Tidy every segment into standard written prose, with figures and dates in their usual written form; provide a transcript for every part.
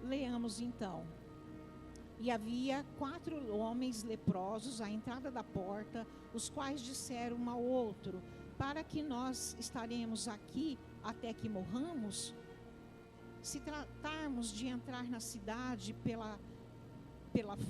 Leamos então. E havia 4 homens leprosos à entrada da porta, os quais disseram um ao outro: para que nós estaremos aqui até que morramos? Se tratarmos de entrar na cidade pela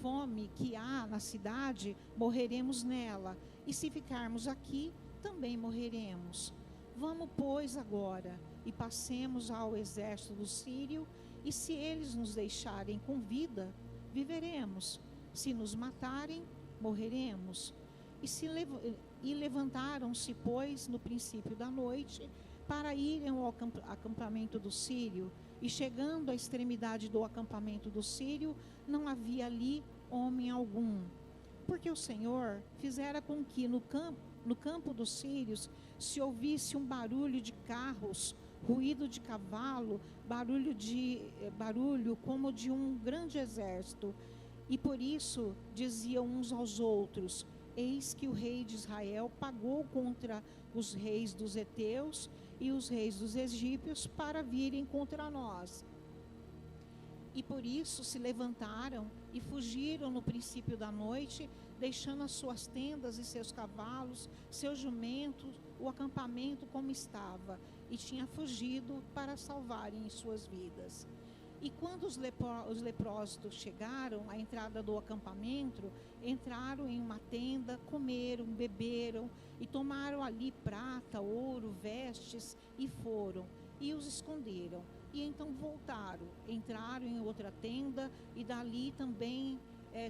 fome que há na cidade, morreremos nela, e se ficarmos aqui, também morreremos. Vamos, pois, agora, e passemos ao exército do Sírio, e se eles nos deixarem com vida, viveremos. Se nos matarem, morreremos. E levantaram-se, pois, no princípio da noite, para irem ao acampamento do Sírio. E chegando à extremidade do acampamento do Sírio, não havia ali homem algum. Porque o Senhor fizera com que no campo dos sírios se ouvisse um barulho de carros, ruído de cavalo, barulho como de um grande exército. E por isso diziam uns aos outros: eis que o rei de Israel pagou contra os reis dos heteus e os reis dos egípcios para virem contra nós. E por isso se levantaram e fugiram no princípio da noite, deixando as suas tendas e seus cavalos, seus jumentos, o acampamento como estava, e tinha fugido para salvarem suas vidas. E quando os leprosos chegaram à entrada do acampamento, entraram em uma tenda, comeram, beberam, e tomaram ali prata, ouro, vestes, e foram, e os esconderam. E então voltaram, entraram em outra tenda, e dali também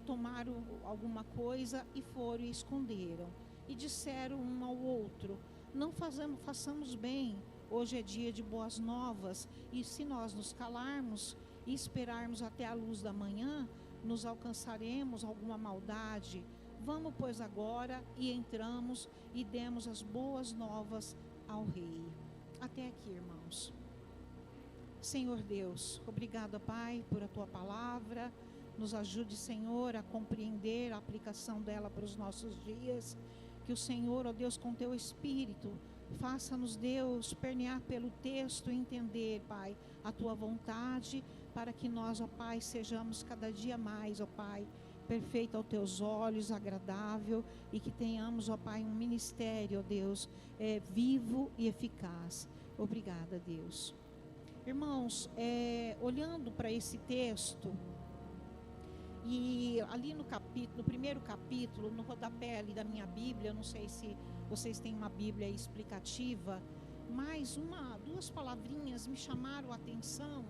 tomaram alguma coisa, e foram e esconderam. E disseram um ao outro: não façamos bem, hoje é dia de boas novas, e se nós nos calarmos e esperarmos até a luz da manhã, nos alcançaremos alguma maldade. Vamos, pois, agora, e entramos e demos as boas novas ao rei. Até aqui, irmãos. Senhor Deus, obrigada, Pai, por a Tua palavra. Nos ajude, Senhor, a compreender a aplicação dela para os nossos dias. Que o Senhor, ó Deus, com Teu Espírito, faça-nos, Deus, permear pelo texto e entender, Pai, a Tua vontade, para que nós, ó Pai, sejamos cada dia mais, ó Pai, perfeito aos Teus olhos, agradável, e que tenhamos, ó Pai, um ministério, ó Deus, vivo e eficaz. Obrigada, Deus. Irmãos, olhando para esse texto, e ali no primeiro capítulo, no rodapé ali da minha Bíblia, eu não sei se vocês têm uma Bíblia explicativa, mas 2 palavrinhas me chamaram a atenção,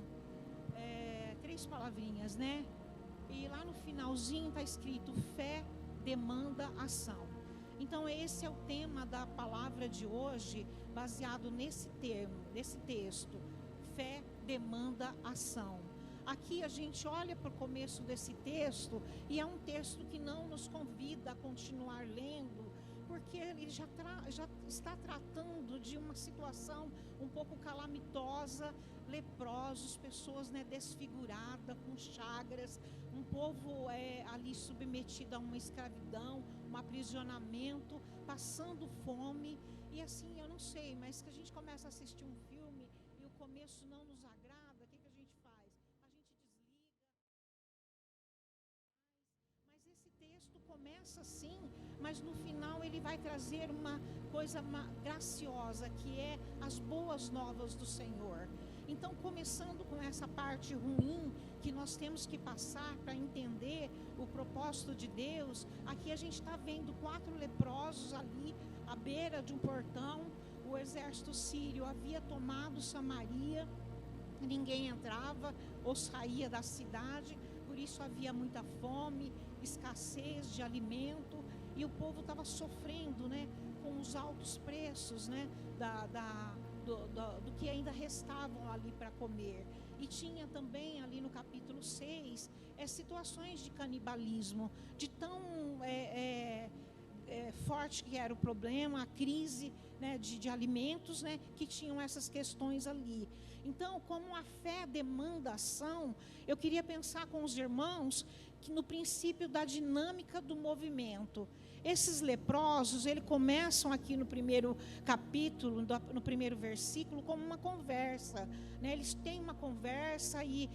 3 palavrinhas, né? E lá no finalzinho está escrito: fé demanda ação. Então esse é o tema da palavra de hoje, baseado nesse texto: fé demanda ação. Aqui a gente olha para o começo desse texto e é um texto que não nos convida a continuar lendo, porque ele já está tratando de uma situação um pouco calamitosa, leprosos, pessoas, né, desfiguradas, com chagras, um povo ali submetido a uma escravidão, um aprisionamento, passando fome. E assim, eu não sei, mas que a gente começa a assistir um filme e o começo não nos agrada, o que a gente faz? Esse texto começa assim, mas no final ele vai trazer uma coisa graciosa, que é as boas novas do Senhor. Então, começando com essa parte ruim que nós temos que passar para entender o propósito de Deus, aqui a gente está vendo 4 leprosos ali à beira de um portão. O exército sírio havia tomado Samaria, ninguém entrava ou saía da cidade, por isso havia muita fome, escassez de alimento, e o povo estava sofrendo, né, com os altos preços, né, do que ainda restavam ali para comer. E tinha também ali no capítulo 6 situações de canibalismo, de tão forte que era o problema, a crise, né, de alimentos, né, que tinham essas questões ali. Então, como a fé demanda ação, eu queria pensar com os irmãos que no princípio da dinâmica do movimento. Esses leprosos, eles começam aqui no primeiro capítulo, no primeiro versículo, como uma conversa, né? Eles têm uma conversa e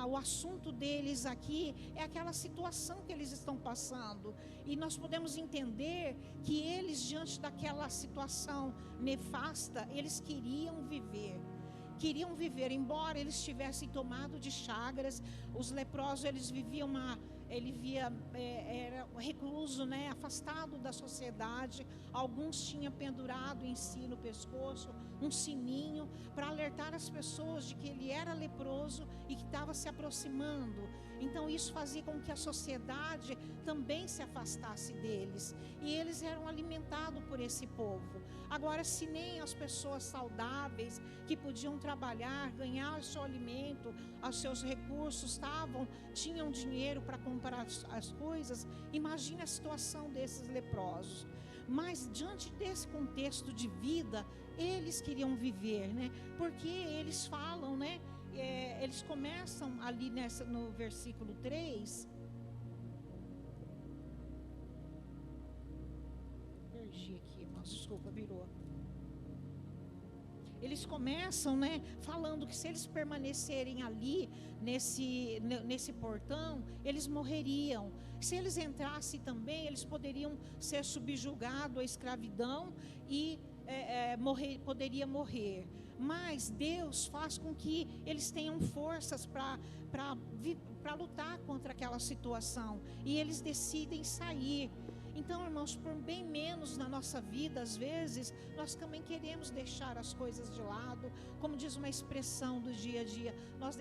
o assunto deles aqui é aquela situação que eles estão passando. E nós podemos entender que eles, diante daquela situação nefasta, eles queriam viver, embora eles tivessem tomado de chagras. Os leprosos, eles viviam era recluso, né, afastado da sociedade. Alguns tinham pendurado em si no pescoço um sininho para alertar as pessoas de que ele era leproso e que estava se aproximando. Então isso fazia com que a sociedade também se afastasse deles, e eles eram alimentados por esse povo. Agora, se nem as pessoas saudáveis que podiam trabalhar, ganhar o seu alimento, os seus recursos, tinham dinheiro para comprar as coisas, imagine a situação desses leprosos. Mas diante desse contexto de vida, eles queriam viver, né? Porque eles falam, né? Eles começam ali no versículo 3. Perdi aqui, irmãos, desculpa, virou. Eles começam, né, falando que se eles permanecerem ali nesse portão, eles morreriam. Se eles entrassem também, eles poderiam ser subjugados à escravidão e poderia morrer. Mas Deus faz com que eles tenham forças para lutar contra aquela situação, e eles decidem sair. Então, irmãos, por bem menos na nossa vida, às vezes, nós também queremos deixar as coisas de lado. Como diz uma expressão do dia a dia, nós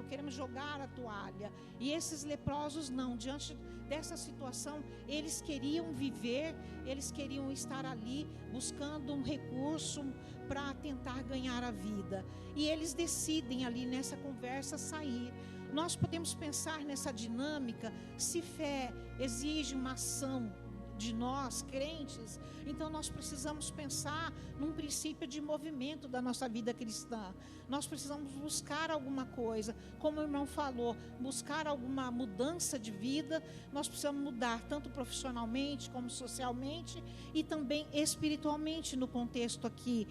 queremos jogar a toalha. E esses leprosos não, diante dessa situação, eles queriam viver, eles queriam estar ali, buscando um recurso para tentar ganhar a vida. E eles decidem ali nessa conversa sair. Nós podemos pensar nessa dinâmica. Se fé exige uma ação de nós, crentes, então nós precisamos pensar num princípio de movimento da nossa vida cristã. Nós precisamos buscar alguma coisa, como o irmão falou, buscar alguma mudança de vida. Nós precisamos mudar tanto profissionalmente como socialmente e também espiritualmente, no contexto aqui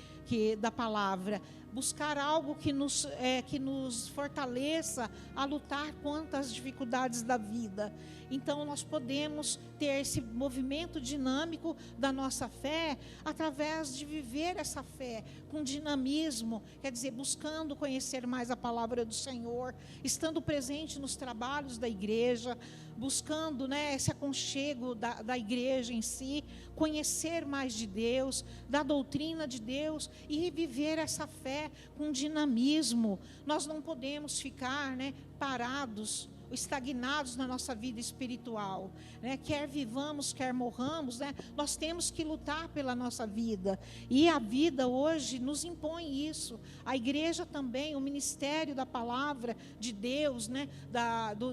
da palavra. Buscar algo que nos fortaleça a lutar contra as dificuldades da vida. Então nós podemos ter esse movimento dinâmico da nossa fé através de viver essa fé com dinamismo, quer dizer, buscando conhecer mais a palavra do Senhor, estando presente nos trabalhos da igreja, buscando, né, esse aconchego da igreja em si, conhecer mais de Deus, da doutrina de Deus, e viver essa fé com dinamismo. Nós não podemos ficar, né, parados, estagnados na nossa vida espiritual, né? Quer vivamos, quer morramos, né? Nós temos que lutar pela nossa vida, e a vida hoje nos impõe isso. A igreja também, o ministério da palavra de Deus, né?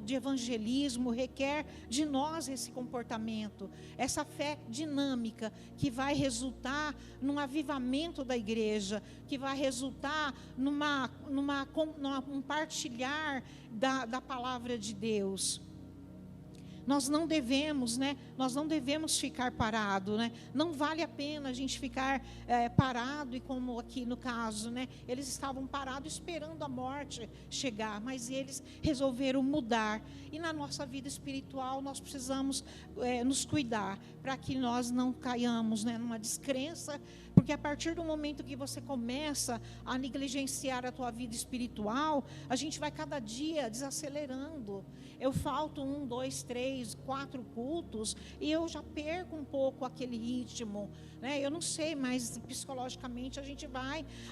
De evangelismo, requer de nós esse comportamento, essa fé dinâmica, que vai resultar num avivamento da igreja, que vai resultar num partilhar da palavra de Deus. Nós não devemos, né? Nós não devemos ficar parado, né? Não vale a pena a gente ficar parado, e como aqui no caso, né? Eles estavam parados esperando a morte chegar, mas eles resolveram mudar. E na nossa vida espiritual nós precisamos nos cuidar para que nós não caiamos, né, numa descrença, porque a partir do momento que você começa a negligenciar a tua vida espiritual, a gente vai cada dia desacelerando. Eu falto 1, 2, 3, 4 cultos e eu já perco um pouco aquele ritmo, né? Eu não sei, mas psicologicamente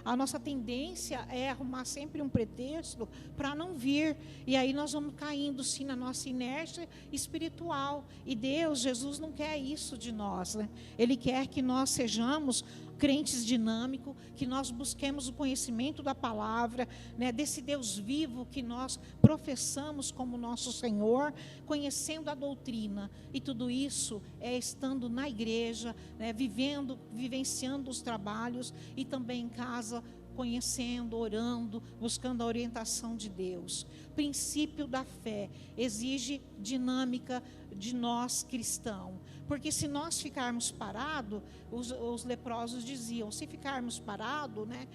a nossa tendência é arrumar sempre um pretexto para não vir, e aí nós vamos caindo sim na nossa inércia espiritual, e Jesus não quer isso de nós, né? Ele quer que nós sejamos crentes dinâmicos, que nós busquemos o conhecimento da palavra, né, desse Deus vivo que nós professamos como nosso Senhor, conhecendo a doutrina, e tudo isso é estando na igreja, né, vivenciando os trabalhos, e também em casa, conhecendo, orando, buscando a orientação de Deus. Princípio da fé exige dinâmica de nós cristãos, porque se nós ficarmos parados, os leprosos diziam, se ficarmos parados, né,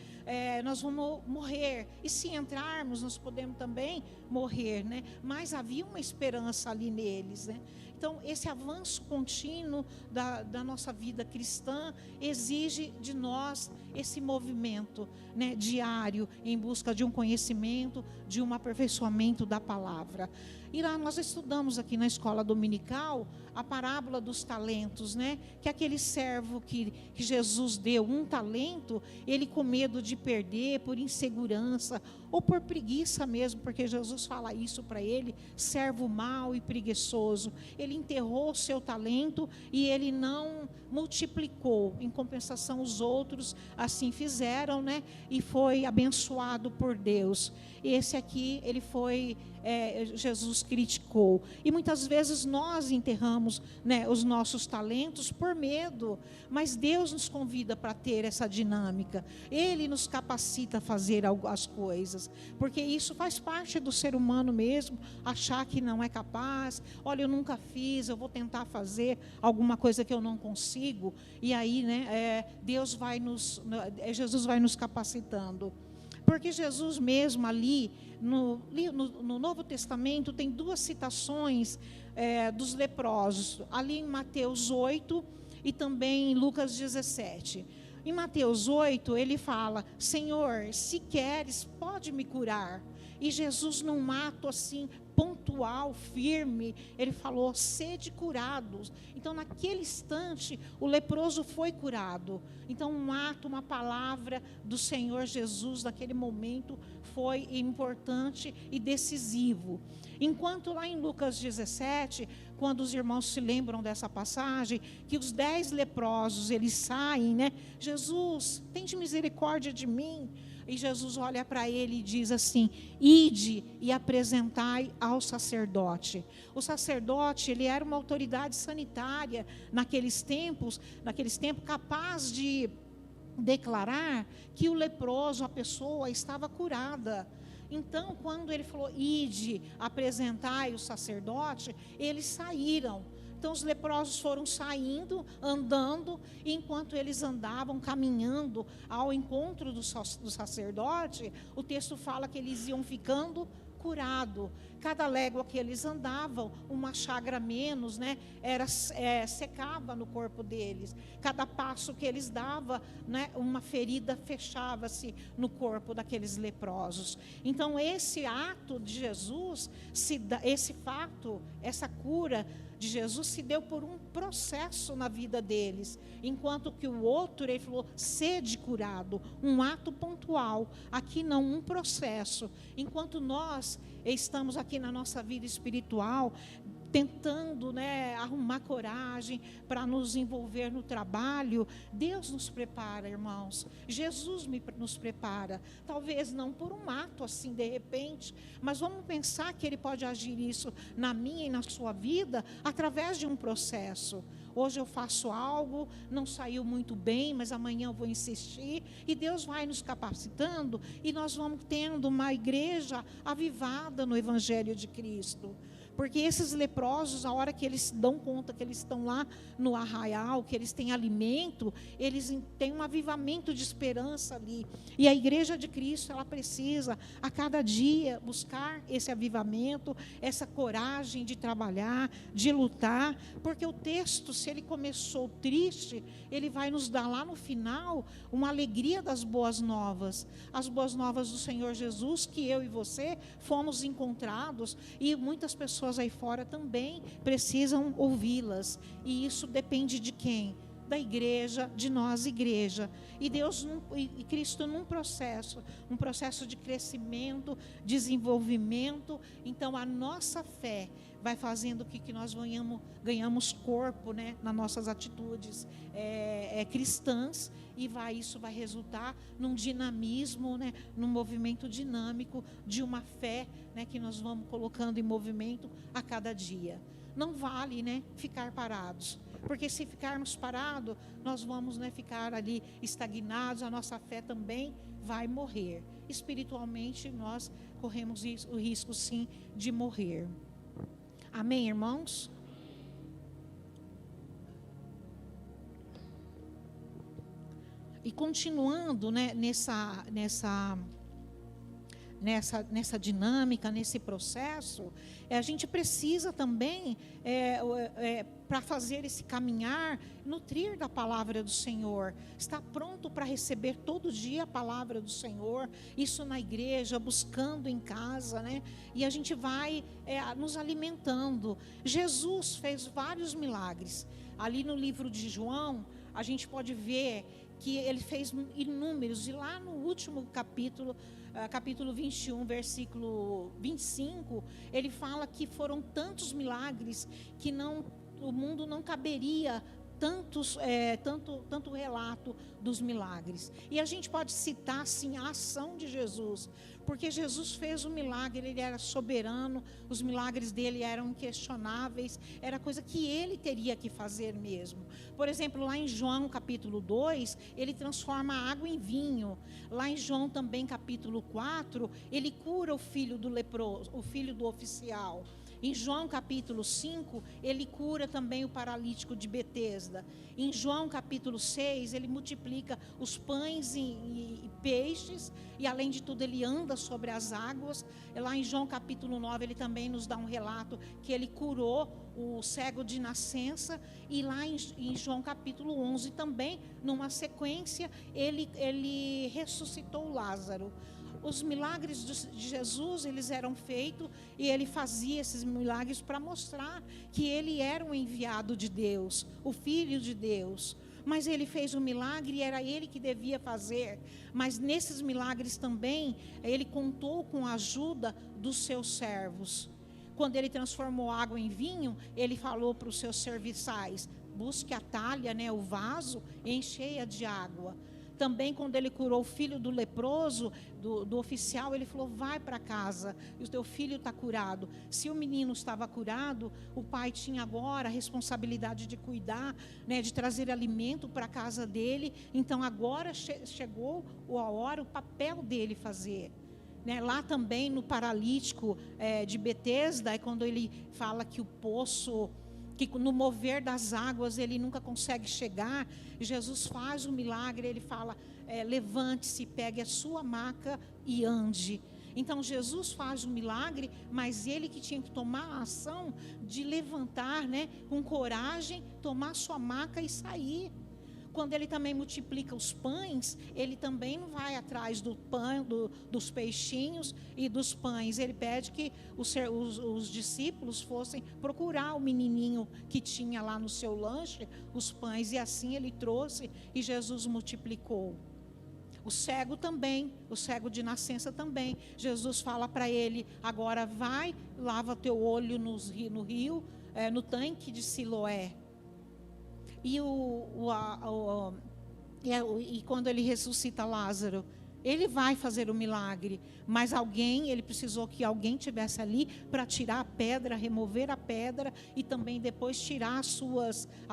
nós vamos morrer, e se entrarmos, nós podemos também morrer, né? Mas havia uma esperança ali neles, né? Então, esse avanço contínuo da nossa vida cristã exige de nós esse movimento, né, diário, em busca de um conhecimento, de um aperfeiçoamento da palavra. E lá nós estudamos aqui na escola dominical a parábola dos talentos, né? Que aquele servo que Jesus deu um talento, ele com medo de perder, por insegurança, ou por preguiça mesmo, porque Jesus fala isso para ele, servo mau e preguiçoso. Ele enterrou o seu talento e ele não multiplicou. Em compensação, os outros assim fizeram, né? E foi abençoado por Deus. Esse aqui, ele foi... Jesus criticou. E muitas vezes nós enterramos, né, os nossos talentos por medo, mas Deus nos convida para ter essa dinâmica. Ele nos capacita a fazer as coisas, porque isso faz parte do ser humano mesmo, achar que não é capaz. Olha, eu nunca fiz, eu vou tentar fazer alguma coisa que eu não consigo, e aí, né, Jesus vai nos capacitando. Porque Jesus mesmo ali, no Novo Testamento, tem duas citações dos leprosos, ali em Mateus 8 e também em Lucas 17. Em Mateus 8, ele fala, Senhor, se queres, pode me curar. E Jesus, num ato assim, pontual, firme, ele falou, sede curados. Então, naquele instante, o leproso foi curado. Então, um ato, uma palavra do Senhor Jesus, naquele momento, foi importante e decisivo. Enquanto lá em Lucas 17, quando os irmãos se lembram dessa passagem, que os 10 leprosos, eles saem, né? Jesus, tende misericórdia de mim. E Jesus olha para ele e diz assim, ide e apresentai ao sacerdote. O sacerdote, ele era uma autoridade sanitária naqueles tempos, capaz de declarar que o leproso, a pessoa, estava curada. Então, quando ele falou, ide, apresentai o sacerdote, eles saíram. Então, os leprosos foram saindo, andando, e enquanto eles andavam, caminhando ao encontro do sacerdote, o texto fala que eles iam ficando curados. Cada légua que eles andavam, uma chaga menos, né, secava no corpo deles. Cada passo que eles davam, né, uma ferida fechava-se no corpo daqueles leprosos. Então, esse ato de Jesus, esse fato, essa cura de Jesus se deu por um processo na vida deles, enquanto que o outro, ele falou, sede curado, um ato pontual, aqui não, um processo. Enquanto nós estamos aqui na nossa vida espiritual, tentando, né, arrumar coragem para nos envolver no trabalho, Deus nos prepara, irmãos. Jesus nos prepara, talvez não por um ato assim de repente, mas vamos pensar que Ele pode agir isso na minha e na sua vida através de um processo. Hoje eu faço algo, não saiu muito bem, mas amanhã eu vou insistir, e Deus vai nos capacitando, e nós vamos tendo uma igreja avivada no Evangelho de Cristo. Porque esses leprosos, a hora que eles dão conta que eles estão lá no arraial, que eles têm alimento, eles têm um avivamento de esperança ali. E a igreja de Cristo, ela precisa a cada dia buscar esse avivamento, essa coragem de trabalhar, de lutar. Porque o texto, se ele começou triste, ele vai nos dar lá no final uma alegria das boas novas. As boas novas do Senhor Jesus, que eu e você fomos encontrados, e muitas pessoas aí fora também precisam ouvi-las, e isso depende de quem? Da igreja, de nós, igreja. E Deus e Cristo num processo de crescimento, desenvolvimento. Então a nossa fé vai fazendo que nós ganhamos corpo, né, nas nossas atitudes cristãs, e isso vai resultar num dinamismo, né, num movimento dinâmico de uma fé, né, que nós vamos colocando em movimento a cada dia. não vale, né, ficar parados. Porque se ficarmos parados, nós vamos, né, ficar ali estagnados, a nossa fé também vai morrer. Espiritualmente, nós corremos o risco, sim, de morrer. Amém, irmãos? E continuando, né, nessa dinâmica, nesse processo, a gente precisa também, para fazer esse caminhar, nutrir da palavra do Senhor, estar pronto para receber todo dia a palavra do Senhor, isso na igreja, buscando em casa, né? E a gente vai nos alimentando. Jesus fez vários milagres. Ali no livro de João, a gente pode ver que ele fez inúmeros, e lá no último capítulo 21, versículo 25, ele fala que foram tantos milagres que o mundo não caberia tanto relato dos milagres. E a gente pode citar, sim, a ação de Jesus, porque Jesus fez um milagre, ele era soberano, os milagres dele eram inquestionáveis, era coisa que ele teria que fazer mesmo. Por exemplo, lá em João capítulo 2, ele transforma a água em vinho. Lá em João também capítulo 4, ele cura o filho do leproso, o filho do oficial. Em João capítulo 5, ele cura também o paralítico de Betesda. Em João capítulo 6, ele multiplica os pães e peixes, e além de tudo ele anda sobre as águas. Lá em João capítulo 9, ele também nos dá um relato que ele curou o cego de nascença. E lá em João capítulo 11 também, numa sequência, ele ressuscitou Lázaro. Os milagres de Jesus, eles eram feitos, e ele fazia esses milagres para mostrar que ele era um enviado de Deus, o Filho de Deus. Mas ele fez um milagre e era ele que devia fazer. Mas nesses milagres também, ele contou com a ajuda dos seus servos. Quando ele transformou água em vinho, ele falou para os seus serviçais: busque a talha, né, o vaso, encheia de água. Também quando ele curou o filho do leproso, do oficial, ele falou: vai para casa, e o teu filho está curado. Se o menino estava curado, o pai tinha agora a responsabilidade de cuidar, né, de trazer alimento para a casa dele. Então agora chegou a hora, o papel dele fazer. Né? Lá também no paralítico de Betesda, é quando ele fala que o poço, que no mover das águas ele nunca consegue chegar, Jesus faz um milagre, ele fala: levante-se, pegue a sua maca e ande. Então Jesus faz um milagre, mas ele que tinha que tomar a ação de levantar, né, com coragem, tomar sua maca e sair. Quando ele também multiplica os pães, ele também não vai atrás do pão, dos peixinhos e dos pães. Ele pede que os discípulos fossem procurar o menininho que tinha lá no seu lanche, os pães, e assim ele trouxe e Jesus multiplicou. O cego também, o cego de nascença também. Jesus fala para ele: agora vai, lava teu olho no rio, no tanque de Siloé. E quando ele ressuscita Lázaro, ele vai fazer o milagre, mas ele precisou que alguém tivesse ali para tirar a pedra, remover a pedra e também depois tirar as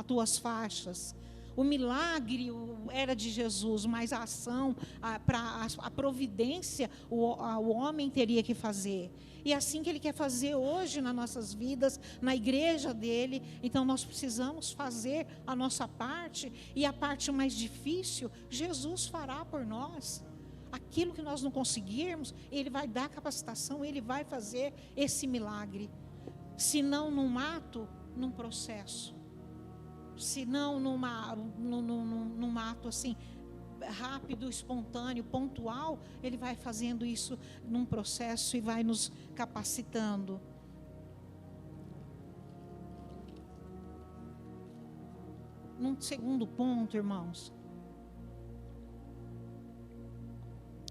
tuas faixas. O milagre era de Jesus, mas a ação, a providência, o homem teria que fazer. E é assim que ele quer fazer hoje nas nossas vidas, na igreja dele. Então nós precisamos fazer a nossa parte, e a parte mais difícil, Jesus fará por nós. Aquilo que nós não conseguirmos, ele vai dar capacitação, ele vai fazer esse milagre. Se não num ato, num processo. Se não num ato assim, rápido, espontâneo, pontual, ele vai fazendo isso num processo e vai nos capacitando. Num segundo ponto, irmãos,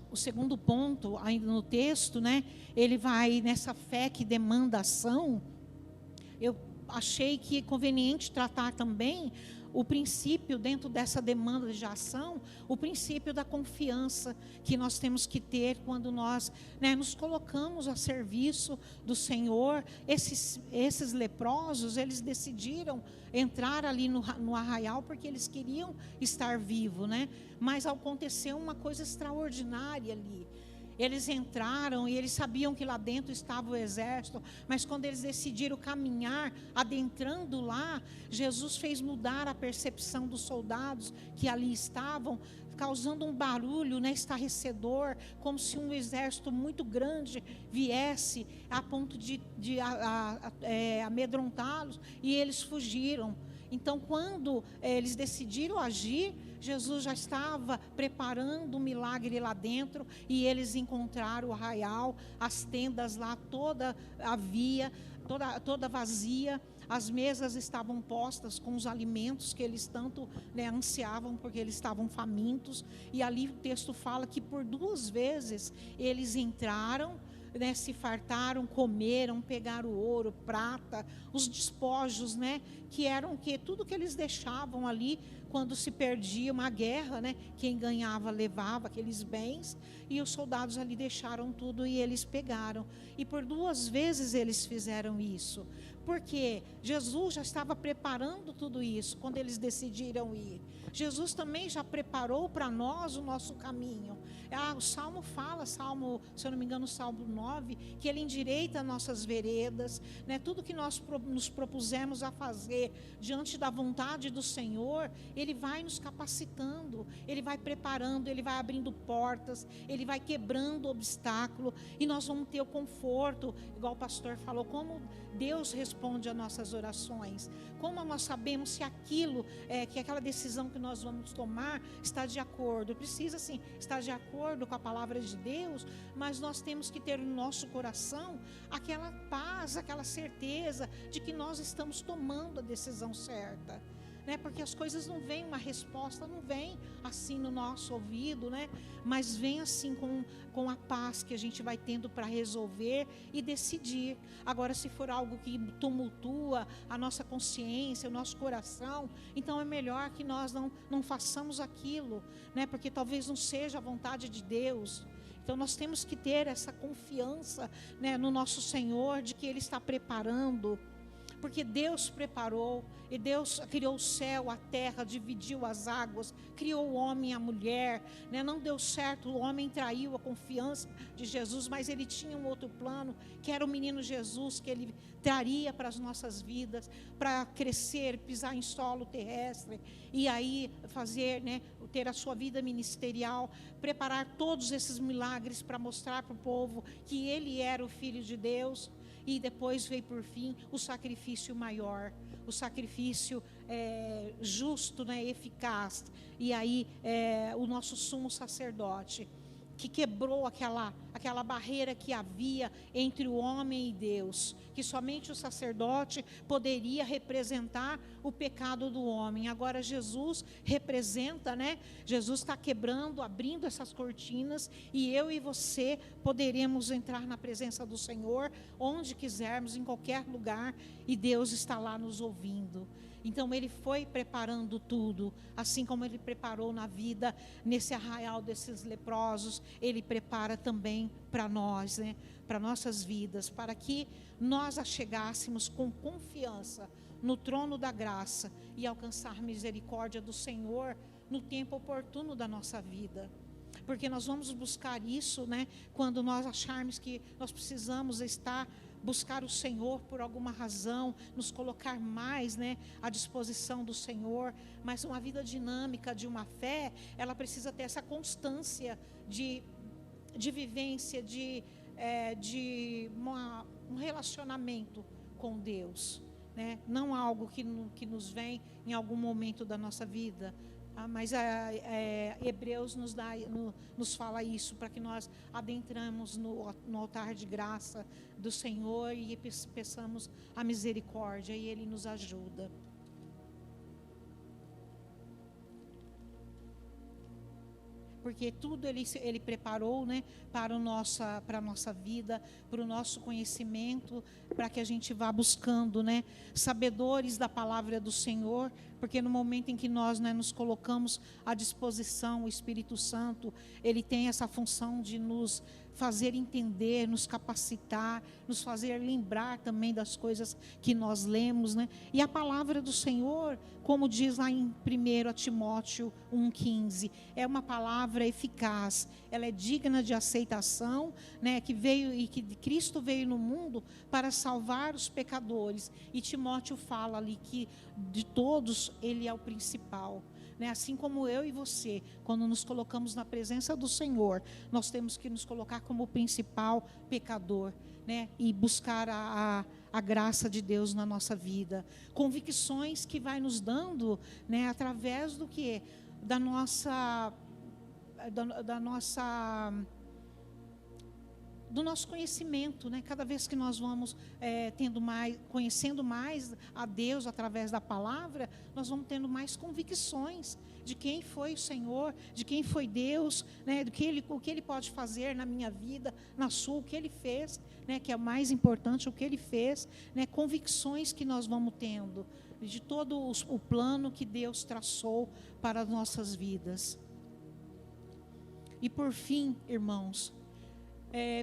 o segundo ponto, ainda no texto, né, ele vai nessa fé que demanda ação. Eu achei que é conveniente tratar também o princípio, dentro dessa demanda de ação, o princípio da confiança que nós temos que ter quando nós, né, nos colocamos a serviço do Senhor. Esses leprosos, eles decidiram entrar ali no arraial porque eles queriam estar vivos, né? Mas aconteceu uma coisa extraordinária ali. Eles entraram e eles sabiam que lá dentro estava o exército, mas quando eles decidiram caminhar, adentrando lá, Jesus fez mudar a percepção dos soldados que ali estavam, causando um barulho, né, estarrecedor, como se um exército muito grande viesse a ponto de amedrontá-los, e eles fugiram. Então, quando eles decidiram agir, Jesus já estava preparando um milagre lá dentro, e eles encontraram o arraial, as tendas lá toda vazia, as mesas estavam postas com os alimentos que eles tanto, né, ansiavam, porque eles estavam famintos. E ali o texto fala que por 2 vezes eles entraram, né, se fartaram, comeram, pegaram ouro, prata, os despojos, né, que eram tudo que eles deixavam ali quando se perdia uma guerra, né, quem ganhava levava aqueles bens, e os soldados ali deixaram tudo e eles pegaram. E por 2 vezes eles fizeram isso, porque Jesus já estava preparando tudo isso quando eles decidiram ir. Jesus também já preparou para nós o nosso caminho. O Salmo fala, se eu não me engano, o Salmo 9, que ele endireita nossas veredas, né? Tudo que nós nos propusemos a fazer diante da vontade do Senhor, Ele vai nos capacitando, Ele vai preparando, Ele vai abrindo portas, Ele vai quebrando obstáculo, e nós vamos ter o conforto, igual o pastor falou, como Deus responde às nossas orações, como nós sabemos se aquilo, que aquela decisão que nós vamos tomar está de acordo. Precisa sim estar de acordo com a palavra de Deus, mas nós temos que ter no nosso coração aquela paz, aquela certeza de que nós estamos tomando a decisão certa, né? Porque as coisas não vêm, uma resposta não vem assim no nosso ouvido, né? Mas vem assim com a paz que a gente vai tendo para resolver e decidir. Agora, se for algo que tumultua a nossa consciência, o nosso coração, então é melhor que nós não façamos aquilo, né? Porque talvez não seja a vontade de Deus. Então nós temos que ter essa confiança, né, no nosso Senhor, de que Ele está preparando, porque Deus preparou, e Deus criou o céu, a terra, dividiu as águas, criou o homem e a mulher, né? Não deu certo, o homem traiu a confiança de Jesus, mas ele tinha um outro plano, que era o menino Jesus, que ele traria para as nossas vidas, para crescer, pisar em solo terrestre, e aí fazer, né, ter a sua vida ministerial, preparar todos esses milagres para mostrar para o povo que ele era o Filho de Deus. E depois veio por fim o sacrifício maior, o sacrifício justo, né, eficaz. E aí o nosso sumo sacerdote, que quebrou aquela barreira que havia entre o homem e Deus, que somente o sacerdote poderia representar o pecado do homem. Agora Jesus representa, né? Jesus está quebrando, abrindo essas cortinas, e eu e você poderemos entrar na presença do Senhor onde quisermos, em qualquer lugar, e Deus está lá nos ouvindo. Então Ele foi preparando tudo, assim como Ele preparou na vida, nesse arraial desses leprosos, Ele prepara também para nós, né? Para nossas vidas, para que nós a chegássemos com confiança no trono da graça e alcançar misericórdia do Senhor no tempo oportuno da nossa vida. Porque nós vamos buscar isso, né, quando nós acharmos que nós precisamos buscar o Senhor por alguma razão, nos colocar mais, né, à disposição do Senhor. Mas uma vida dinâmica de uma fé, ela precisa ter essa constância de vivência, de um relacionamento com Deus, né? Não algo que nos vem em algum momento da nossa vida. Mas Hebreus nos fala isso, para que nós adentramos no altar de graça do Senhor e peçamos a misericórdia, e Ele nos ajuda. Porque tudo Ele preparou, né, para a nossa vida, para o nosso conhecimento, para que a gente vá buscando, né, sabedores da palavra do Senhor, Porque no momento em que nós, né, nos colocamos à disposição, o Espírito Santo, ele tem essa função de nos fazer entender, nos capacitar, nos fazer lembrar também das coisas que nós lemos, né? E a palavra do Senhor, como diz lá em 1 Timóteo 1,15, é uma palavra eficaz, ela é digna de aceitação, né? Que veio e que Cristo veio no mundo para salvar os pecadores. E Timóteo fala ali que de todos ele é o principal. Né? Assim como eu e você, quando nos colocamos na presença do Senhor, nós temos que nos colocar como o principal pecador, né? E buscar a graça de Deus na nossa vida. Convicções que vai nos dando, né, através do que? Da nossa do nosso conhecimento, né? Cada vez que nós vamos conhecendo mais a Deus através da palavra, nós vamos tendo mais convicções de quem foi o Senhor, de quem foi Deus, né? O que Ele pode fazer na minha vida, na sua, o que Ele fez, né? Que é o mais importante, o que Ele fez, né? Convicções que nós vamos tendo de todo o plano que Deus traçou para as nossas vidas. E por fim, irmãos,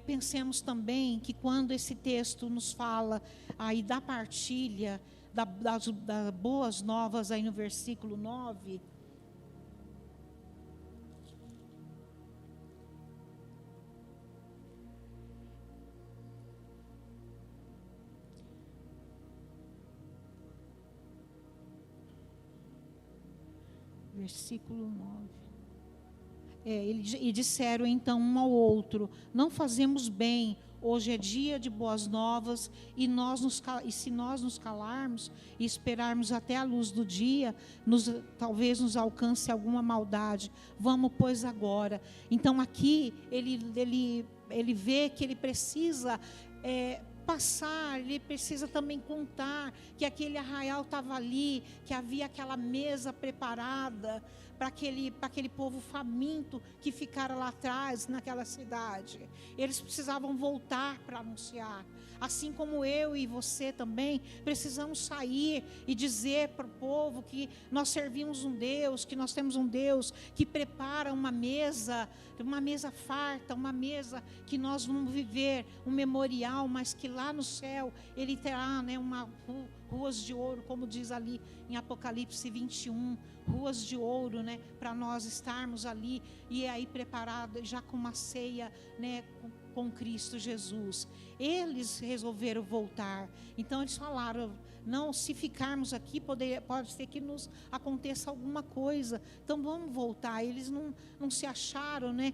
pensemos também que quando esse texto nos fala aí da partilha, das boas novas, aí no versículo 9, versículo 9. E disseram então um ao outro: não fazemos bem, hoje é dia de boas novas, e se nós nos calarmos e esperarmos até a luz do dia, talvez nos alcance alguma maldade. Vamos, pois, agora. Então aqui ele vê que ele precisa passar, ele precisa também contar que aquele arraial estava ali, que havia aquela mesa preparada para aquele povo faminto que ficara lá atrás, naquela cidade. Eles precisavam voltar para anunciar. Assim como eu e você também precisamos sair e dizer para o povo que nós servimos um Deus, que nós temos um Deus que prepara uma mesa farta, uma mesa que nós vamos viver, um memorial, mas que lá no céu Ele terá, né, ruas de ouro, como diz ali em Apocalipse 21, ruas de ouro, né, para nós estarmos ali e aí preparados já com uma ceia, né, com Cristo Jesus. Eles resolveram voltar. Então eles falaram: não, se ficarmos aqui pode ser que nos aconteça alguma coisa, então vamos voltar. Eles não se acharam, né,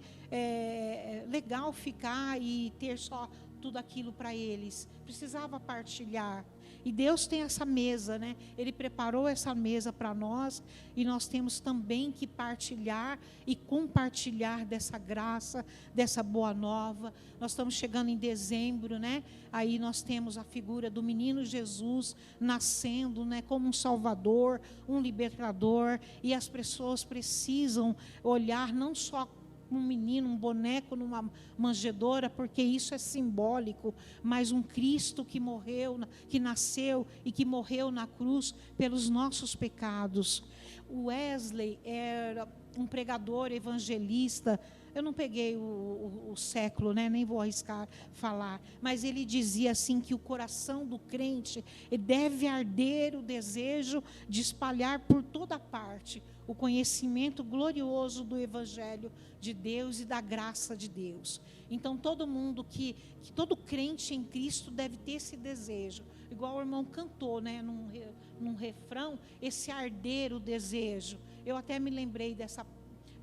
legal ficar e ter só tudo aquilo para eles. Precisava partilhar. E Deus tem essa mesa, né? Ele preparou essa mesa para nós, e nós temos também que partilhar e compartilhar dessa graça, dessa boa nova. Nós estamos chegando em dezembro, né? Aí nós temos a figura do menino Jesus nascendo, né, como um salvador, um libertador, e as pessoas precisam olhar não só um menino, um boneco numa manjedoura, porque isso é simbólico, mas um Cristo que morreu, que nasceu e que morreu na cruz pelos nossos pecados. O Wesley era um pregador evangelista. Eu não peguei o século, né? Nem vou arriscar falar, mas ele dizia assim que o coração do crente deve arder o desejo de espalhar por toda parte o conhecimento glorioso do Evangelho de Deus e da graça de Deus. Então todo mundo que todo crente em Cristo deve ter esse desejo, igual o irmão cantou, né, num refrão, esse arder o desejo. Eu até me lembrei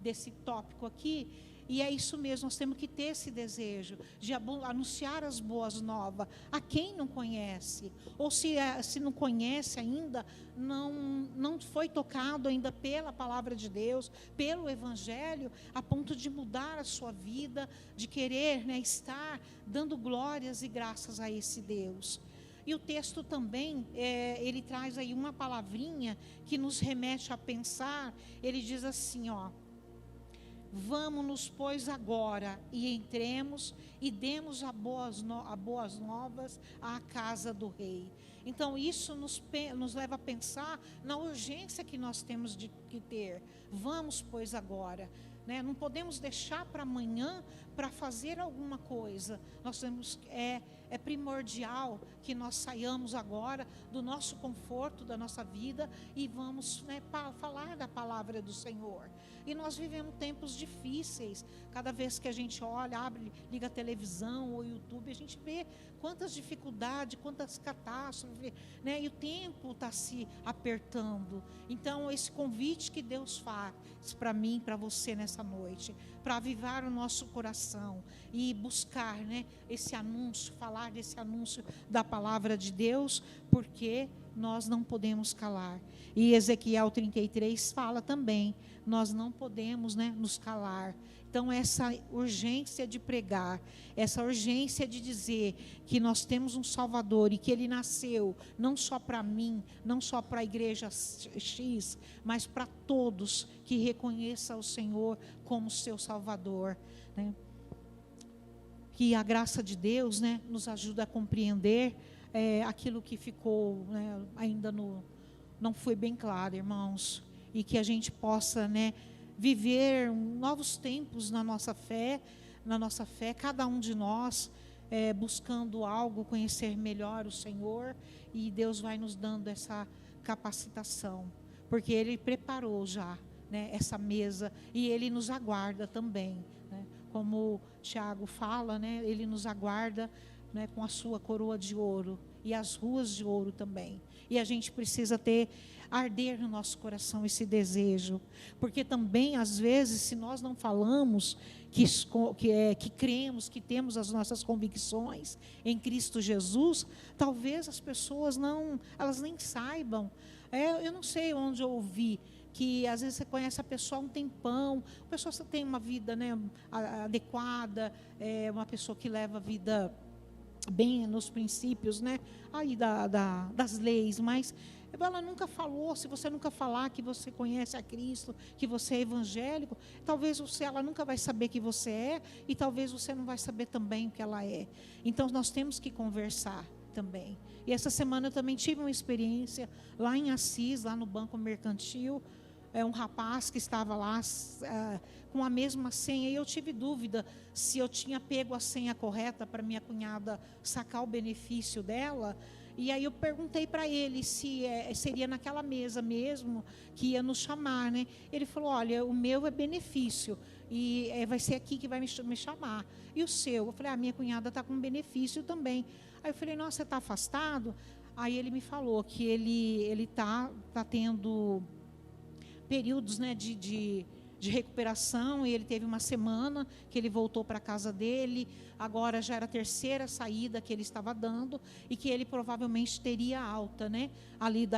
desse tópico aqui. E é isso mesmo, nós temos que ter esse desejo de anunciar as boas novas a quem não conhece. Ou se não conhece ainda, não foi tocado ainda pela palavra de Deus, pelo Evangelho, a ponto de mudar a sua vida, de querer, né, estar dando glórias e graças a esse Deus. E o texto também, ele traz aí uma palavrinha que nos remete a pensar. Ele diz assim, ó: vamos-nos, pois, agora, e entremos e demos a boas novas à casa do rei. Então isso nos leva a pensar na urgência que nós temos de que ter. Vamos, pois, agora. Né? Não podemos deixar para amanhã para fazer alguma coisa. Nós temos, é primordial que nós saiamos agora do nosso conforto, da nossa vida e vamos, né, falar da palavra do Senhor. E nós vivemos tempos difíceis. Cada vez que a gente olha, liga a televisão ou YouTube, a gente vê quantas dificuldades, quantas catástrofes, né? E o tempo está se apertando. Então, esse convite que Deus faz para mim, para você nessa noite, para avivar o nosso coração e buscar, né, esse anúncio, falar desse anúncio da palavra de Deus, porque nós não podemos calar. E Ezequiel 33 fala também, nós não podemos, né, nos calar. Então essa urgência de pregar, essa urgência de dizer que nós temos um Salvador e que Ele nasceu não só para mim, não só para a igreja X, mas para todos que reconheçam o Senhor como seu Salvador, né? Que a graça de Deus, né, nos ajuda a compreender aquilo que ficou, né, ainda não foi bem claro, irmãos, e que a gente possa, né, viver novos tempos na nossa fé, cada um de nós buscando algo, conhecer melhor o Senhor, e Deus vai nos dando essa capacitação, porque Ele preparou já, né, essa mesa, e Ele nos aguarda também, né, como Tiago fala, né, Ele nos aguarda, né, com a sua coroa de ouro e as ruas de ouro também. E a gente precisa arder no nosso coração esse desejo, porque também às vezes, se nós não falamos que cremos, que temos as nossas convicções em Cristo Jesus, talvez as pessoas elas nem saibam. Eu não sei onde eu ouvi que às vezes você conhece a pessoa há um tempão, a pessoa tem uma vida, né, adequada, uma pessoa que leva a vida bem nos princípios, né, aí das leis, mas ela nunca falou. Se você nunca falar que você conhece a Cristo, que você é evangélico, talvez ela nunca vai saber que você é, e talvez você não vai saber também o que ela é. Então nós temos que conversar também. E essa semana eu também tive uma experiência lá em Assis, lá no Banco Mercantil, um rapaz que estava lá com a mesma senha, e eu tive dúvida se eu tinha pego a senha correta para minha cunhada sacar o benefício dela. E aí eu perguntei para ele se seria naquela mesa mesmo que ia nos chamar, né? Ele falou, olha, o meu é benefício, e vai ser aqui que vai me chamar. E o seu? Eu falei, minha cunhada está com benefício também. Aí eu falei, nossa, você está afastado? Aí ele me falou que ele tá tendo períodos, né, de recuperação, e ele teve uma semana que ele voltou para a casa dele, agora já era a terceira saída que ele estava dando, e que ele provavelmente teria alta, né, ali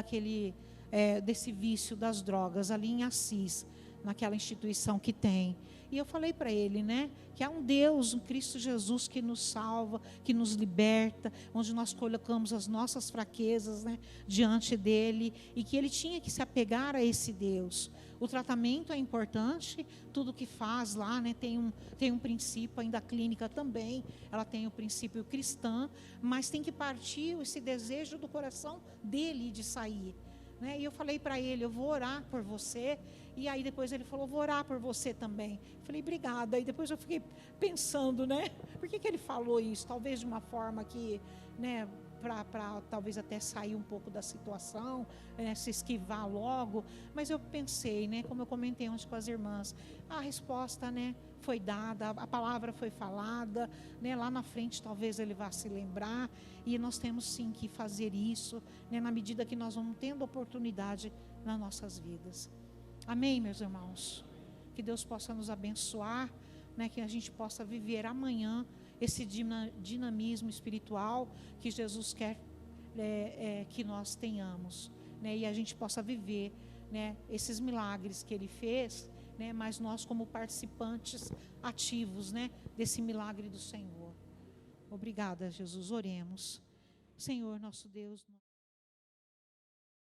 desse vício das drogas, ali em Assis, naquela instituição que tem. E eu falei para ele, né, que há um Deus, um Cristo Jesus, que nos salva, que nos liberta, onde nós colocamos as nossas fraquezas, né, diante dele, e que ele tinha que se apegar a esse Deus. O tratamento é importante, tudo que faz lá, né, tem um princípio, ainda a clínica também, ela tem o princípio cristão, mas tem que partir esse desejo do coração dele de sair, né? E eu falei para ele, eu vou orar por você. E aí depois ele falou, vou orar por você também. Eu falei, obrigada. E depois eu fiquei pensando, né, por que ele falou isso? Talvez de uma forma que, né, para talvez até sair um pouco da situação, se esquivar logo. Mas eu pensei, né, como eu comentei antes com as irmãs, a resposta, né, foi dada, a palavra foi falada, né, lá na frente talvez ele vá se lembrar, e nós temos sim que fazer isso, né, na medida que nós vamos tendo oportunidade nas nossas vidas. Amém, meus irmãos? Que Deus possa nos abençoar, né, que a gente possa viver amanhã esse dinamismo espiritual que Jesus quer que nós tenhamos, né, e a gente possa viver, né, esses milagres que Ele fez, né, mas nós como participantes ativos, né, desse milagre do Senhor. Obrigada, Jesus. Oremos. Senhor, nosso Deus.